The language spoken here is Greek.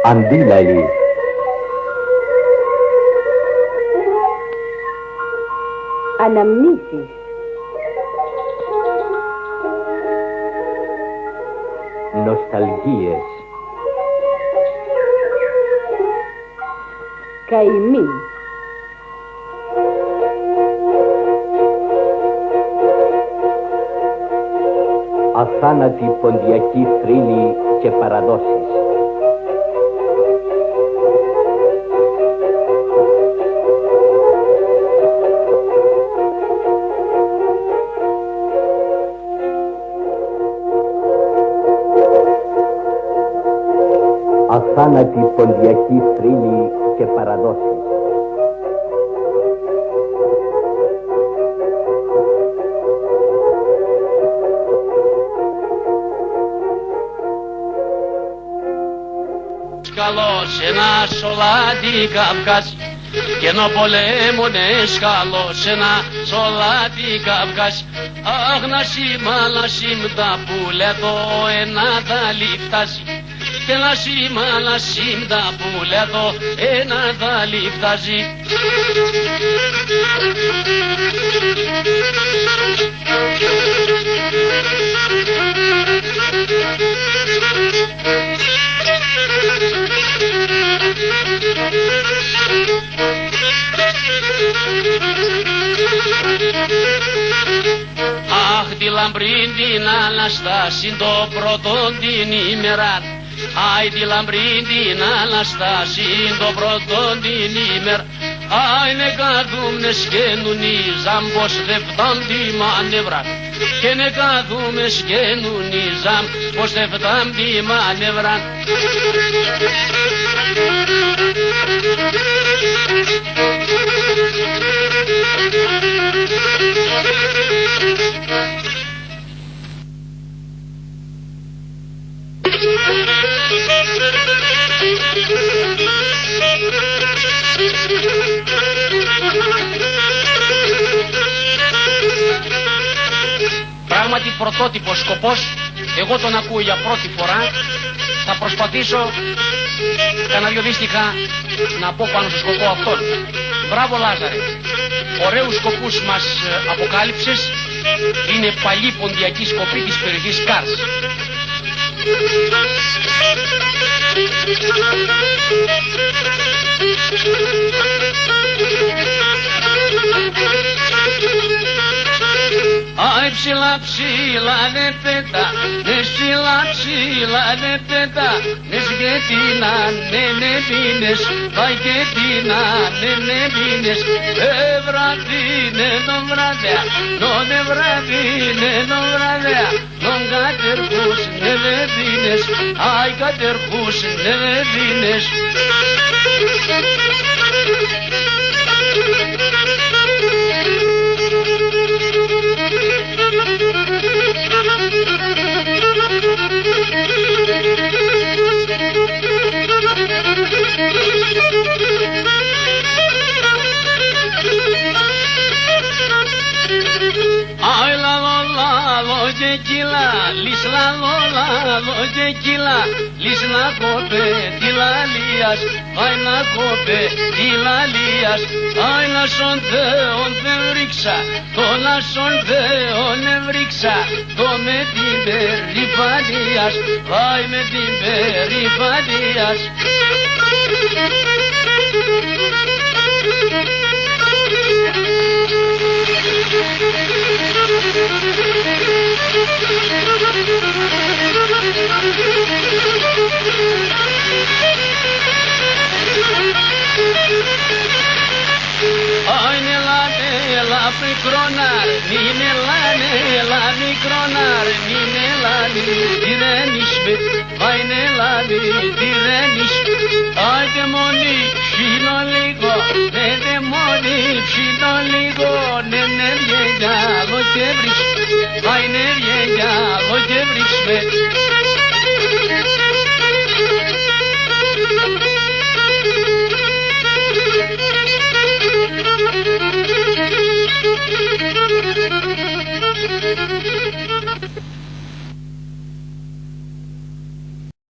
Αντίλαλοι. Αναμνήσεις. Νοσταλγίες. Καημοί. Αθάνατη ποντιακή θρύλη και παραδόσεις. Αθάνατη ποντιακή θρύλη και παραδόσεις. Καλός ένας ολάτι Καυκάς και ενώ πολέμονες καλός ένας ολάτι Καυκάς. Αχ να σήμα τα πουλέτο ένα δάλι φτάσει και να σήμα τα πουλέτο ένα δάλι φτάσει. Αχ τη λαμπρή την Αναστάση το πρώτον την ημέρα. Άι τη λαμπρή την Αναστάση το πρώτον την ημέρα. Άι ναι κάθουμνε σκένουνιζαν πως δε φτάν τη μανεύρα. Και ναι κάθουμνε σκένουνιζαν πως δε φτάν τη μανεύρα. Πράγματι πρωτότυπος σκοπός, εγώ τον ακούω για πρώτη φορά. Θα προσπαθήσω κανένα δυο δύστιχα να πω πάνω στο σκοπό αυτόν. Μπράβο Λάζαρε, ωραίους σκοπούς μας αποκάλυψες. Είναι παλιή ποντιακή σκοπή της περιοχής Κάρς. Άι ψηλά ψηλά ναι πέτα, ναι ψηλά ψηλά ναι πέτα, ναι σκέτινα ναι ναι πίνες, πάει και τίνα ναι ναι πίνες. Βράδυ ναι τον βράδια, νο βράδυ ναι τον βράδια, τον κατερχούς ναι με πίνες, άι κατερχούς ναι με πίνες. Άι λαλό και κύλα, λις λαλό και κύλα, λις να κόπε τη λαλίας, άι να κόπε τη λαλίας. Άι να σον Θεόν δεν βρίξα, το να σον Θεόν βρίξα, το με την περηφανίας, άι με την περηφανίας. Άι νελά μικρόναρ, μη νελά μικρόναρ, μη νελά τυρένεις με, άι νελά τυρένεις. Άι δαιμόνι ψήνω λίγο, ναι δαιμόνι ψήνω λίγο, ναι ναι βγαίνει άλλο και βρεις, άι ναι βγαίνει άλλο και βρεις με.